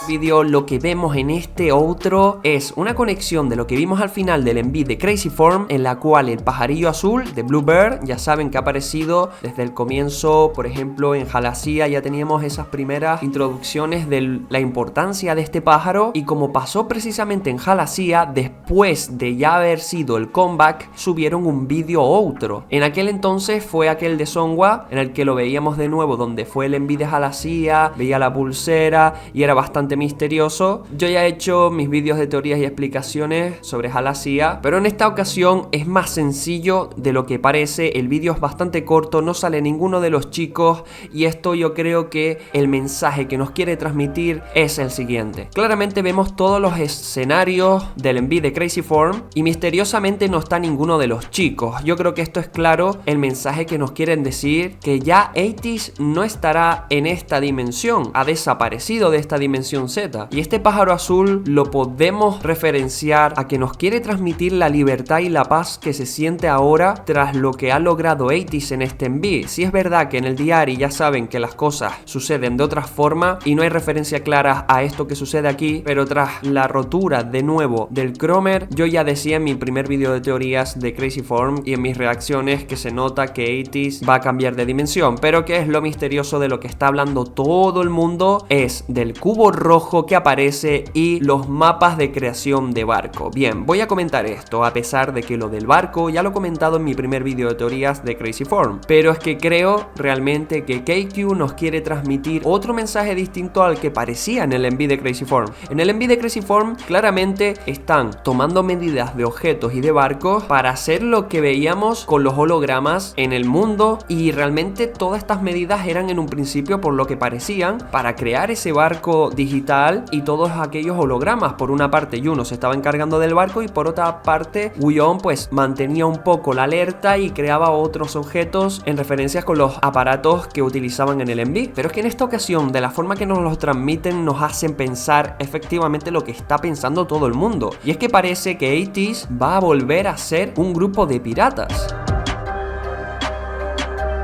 Vídeo, lo que vemos en este outro es una conexión de lo que vimos al final del MV de Crazy Form, en la cual el pajarillo azul de Bluebird, ya saben que ha aparecido desde el comienzo, por ejemplo en Galaxia ya teníamos esas primeras introducciones de la importancia de este pájaro, y como pasó precisamente en Galaxia, después de ya haber sido el comeback, subieron un vídeo outro. En aquel entonces fue aquel de Songhua, en el que lo veíamos de nuevo, donde fue el MV de Galaxia, veía la pulsera y era bastante misterioso. Yo ya he hecho mis vídeos de teorías y explicaciones sobre Galaxia, pero en esta ocasión es más sencillo de lo que parece. El vídeo es bastante corto, no sale ninguno de los chicos, y esto yo creo que el mensaje que nos quiere transmitir es el siguiente. Claramente vemos todos los escenarios del MV de Crazy Form y misteriosamente no está ninguno de los chicos. Yo creo que esto es claro el mensaje que nos quieren decir, que ya 80s no estará en esta dimensión, ha desaparecido de esta dimensión Z, y este pájaro azul lo podemos referenciar a que nos quiere transmitir la libertad y la paz que se siente ahora tras lo que ha logrado 80s en este MV. Si es verdad que en el diario ya saben que las cosas suceden de otra forma y no hay referencia clara a esto que sucede aquí, pero tras la rotura de nuevo del Cromer, yo ya decía en mi primer vídeo de teorías de Crazy Form y en mis reacciones que se nota que 80s va a cambiar de dimensión, pero que es lo misterioso de lo que está hablando todo el mundo, es del cubo rojo que aparece y los mapas de creación de barco. Bien, voy a comentar esto, a pesar de que lo del barco ya lo he comentado en mi primer vídeo de teorías de Crazy Form, pero es que creo realmente que KQ nos quiere transmitir otro mensaje distinto al que parecía en el MV de Crazy Form. En el MV de Crazy Form claramente están tomando medidas de objetos y de barcos para hacer lo que veíamos con los hologramas en el mundo, y realmente todas estas medidas eran en un principio, por lo que parecían, para crear ese barco digital y todos aquellos hologramas. Por una parte Yuno se estaba encargando del barco, y por otra parte Wyon pues mantenía un poco la alerta y creaba otros objetos en referencias con los aparatos que utilizaban en el MV. Pero es que en esta ocasión, de la forma que nos los transmiten, nos hacen pensar efectivamente lo que está pensando todo el mundo, y es que parece que 80s va a volver a ser un grupo de piratas.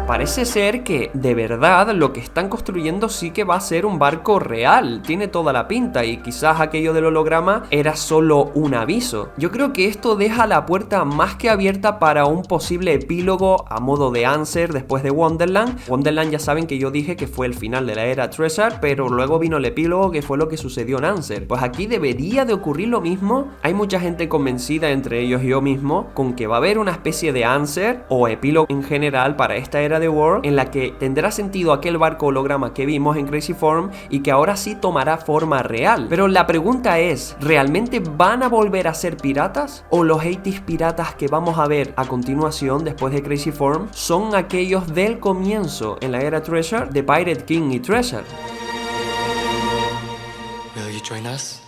Parece ser que de verdad lo que están construyendo sí que va a ser un barco real, tiene toda la pinta, y quizás aquello del holograma era solo un aviso. Yo creo que esto deja la puerta más que abierta para un posible epílogo a modo de Answer después de Wonderland. Wonderland ya saben que yo dije que fue el final de la era Treasure, pero luego vino el epílogo, que fue lo que sucedió en Answer. Pues aquí debería de ocurrir lo mismo. Hay mucha gente convencida, entre ellos yo mismo, con que va a haber una especie de Answer o epílogo en general para esta era de World, en la que tendrá sentido aquel barco holograma que vimos en Crazy Form y que ahora sí tomará forma real. Pero la pregunta es, ¿realmente van a volver a ser piratas? ¿O los 80s piratas que vamos a ver a continuación después de Crazy Form son aquellos del comienzo en la era Treasure de Pirate King y Treasure? Will you join us?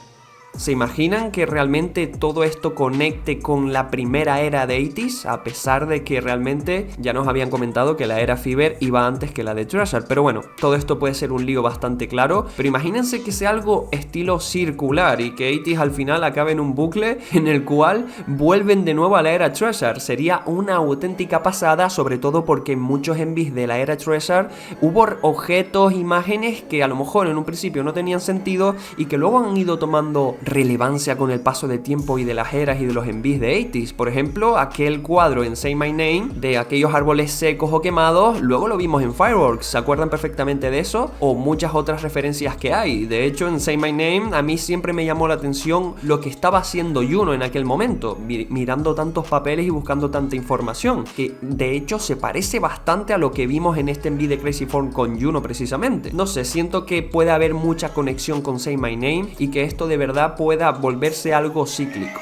¿Se imaginan que realmente todo esto conecte con la primera era de 80s? A pesar de que realmente ya nos habían comentado que la era Fever iba antes que la de Treasure. Pero bueno, todo esto puede ser un lío bastante claro. Pero imagínense que sea algo estilo circular y que 80s al final acabe en un bucle en el cual vuelven de nuevo a la era Treasure. Sería una auténtica pasada, sobre todo porque en muchos envies de la era Treasure hubo objetos, imágenes que a lo mejor en un principio no tenían sentido y que luego han ido tomando relevancia con el paso de tiempo y de las eras y de los envies de 80s. Por ejemplo, aquel cuadro en Say My Name de aquellos árboles secos o quemados, luego lo vimos en Fireworks. ¿Se acuerdan perfectamente de eso? O muchas otras referencias que hay. De hecho, en Say My Name a mí siempre me llamó la atención lo que estaba haciendo Juno en aquel momento, mirando tantos papeles y buscando tanta información, que de hecho se parece bastante a lo que vimos en este envío de Crazy Form con Juno precisamente. No sé, siento que puede haber mucha conexión con Say My Name y que esto de verdad pueda volverse algo cíclico.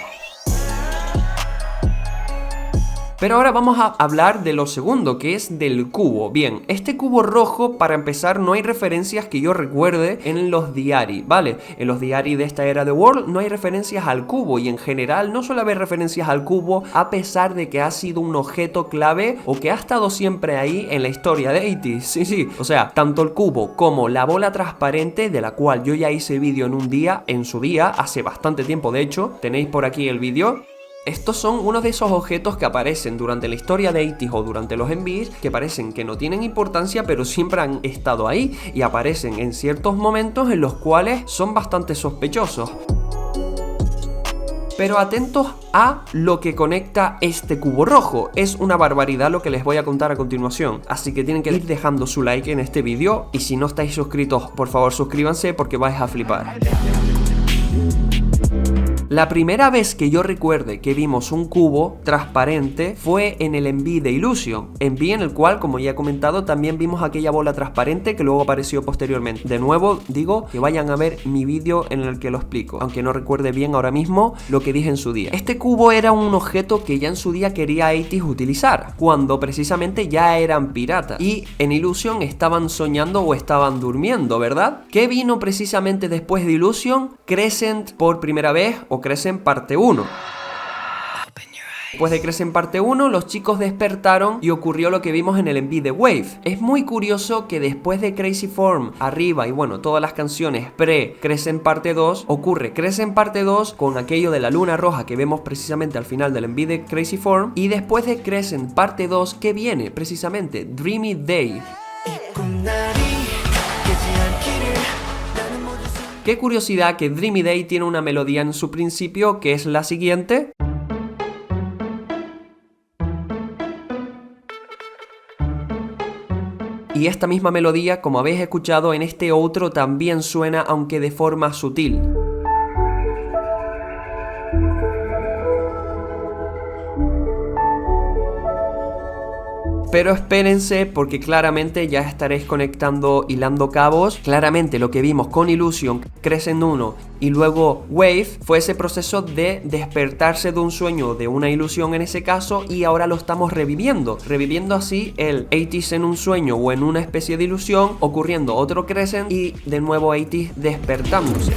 Pero ahora vamos a hablar de lo segundo, que es del cubo. Bien, este cubo rojo, para empezar, no hay referencias que yo recuerde en los diarios, ¿vale? En los diarios de esta era de World no hay referencias al cubo y en general no suele haber referencias al cubo a pesar de que ha sido un objeto clave o que ha estado siempre ahí en la historia de 80s. Sí, o sea, tanto el cubo como la bola transparente, de la cual yo ya hice vídeo en su día, hace bastante tiempo de hecho, tenéis por aquí el vídeo. Estos son uno de esos objetos que aparecen durante la historia de 80s o durante los envíos, que parecen que no tienen importancia, pero siempre han estado ahí y aparecen en ciertos momentos en los cuales son bastante sospechosos. Pero atentos a lo que conecta este cubo rojo. Es una barbaridad lo que les voy a contar a continuación. Así que tienen que ir dejando su like en este vídeo. Y si no estáis suscritos, por favor suscríbanse porque vais a flipar. La primera vez que yo recuerde que vimos un cubo transparente fue en el enví de Illusion, enví en el cual, como ya he comentado, también vimos aquella bola transparente que luego apareció posteriormente. De nuevo digo que vayan a ver mi vídeo en el que lo explico, aunque no recuerde bien ahora mismo lo que dije en su día. Este cubo era un objeto que ya en su día quería 80s utilizar, cuando precisamente ya eran piratas y en Illusion estaban soñando o estaban durmiendo, ¿verdad? ¿Qué vino precisamente después de Illusion? Crescent por primera vez, o Crescent parte 1. Después de Crescent parte 1, los chicos despertaron y ocurrió lo que vimos en el enví de Wave. Es muy curioso que después de Crazy Form arriba y bueno, todas las canciones pre-Crescent parte 2, ocurre Crescent parte 2 con aquello de la luna roja que vemos precisamente al final del enví de Crazy Form, y después de Crescent parte 2, ¿qué viene? Precisamente Dreamy Day. Qué curiosidad que Dreamy Day tiene una melodía en su principio que es la siguiente. Y esta misma melodía, como habéis escuchado en este otro, también suena, aunque de forma sutil. Pero espérense porque claramente ya estaréis conectando, hilando cabos. Claramente lo que vimos con Illusion, Crescent 1 y luego Wave fue ese proceso de despertarse de un sueño, de una ilusión en ese caso, y ahora lo estamos reviviendo así el 80s en un sueño o en una especie de ilusión, ocurriendo otro Crescent y de nuevo 80s despertándose.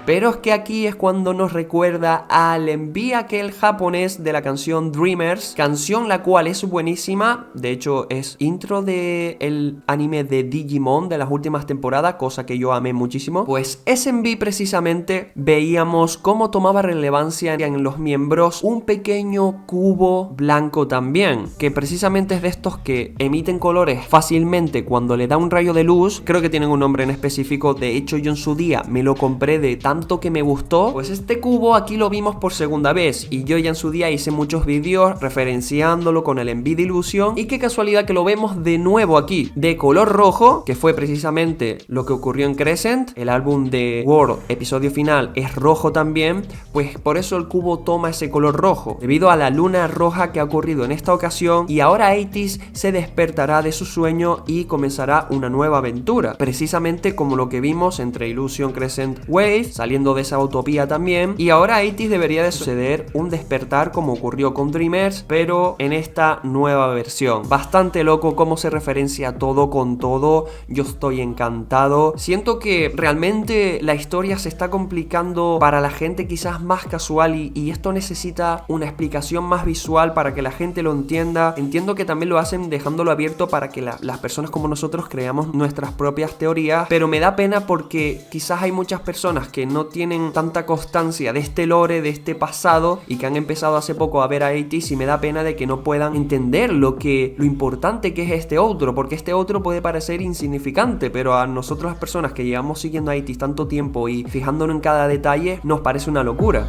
Pero es que aquí es cuando nos recuerda al enví aquel japonés de la canción Dreamers, canción la cual es buenísima, de hecho es intro del anime de Digimon de las últimas temporadas, cosa que yo amé muchísimo. Pues ese enví precisamente veíamos cómo tomaba relevancia en los miembros un pequeño cubo blanco también, que precisamente es de estos que emiten colores fácilmente cuando le da un rayo de luz. Creo que tienen un nombre en específico, de hecho yo en su día me lo compré de tanto que me gustó. Pues este cubo aquí lo vimos por segunda vez y yo ya en su día hice muchos vídeos referenciándolo con el enví de Illusion, y qué casualidad que lo vemos de nuevo aquí de color rojo, que fue precisamente lo que ocurrió en Crescent. El álbum de World episodio final es rojo también, pues por eso el cubo toma ese color rojo, debido a la luna roja que ha ocurrido en esta ocasión, y ahora 80s se despertará de su sueño y comenzará una nueva aventura, precisamente como lo que vimos entre Illusion, Crescent, Wave. saliendo de esa utopía también. Y ahora a 80s debería de suceder un despertar como ocurrió con Dreamers, pero en esta nueva versión. Bastante loco cómo se referencia todo con todo. Yo estoy encantado. Siento que realmente la historia se está complicando para la gente quizás más casual y esto necesita una explicación más visual para que la gente lo entienda. Entiendo que también lo hacen dejándolo abierto para que las personas como nosotros creamos nuestras propias teorías, pero me da pena porque quizás hay muchas personas que no tienen tanta constancia de este lore, de este pasado, y que han empezado hace poco a ver a 80s, y me da pena de que no puedan entender lo importante que es este otro, porque este otro puede parecer insignificante, pero a nosotros las personas que llevamos siguiendo a 80s tanto tiempo y fijándonos en cada detalle, nos parece una locura.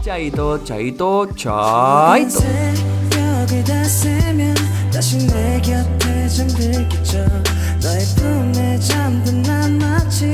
Chaito, chaito, chaito. 새벽이 됐으면 다시 내 곁에 잠들겠죠 너의 품에 잠든 난 마치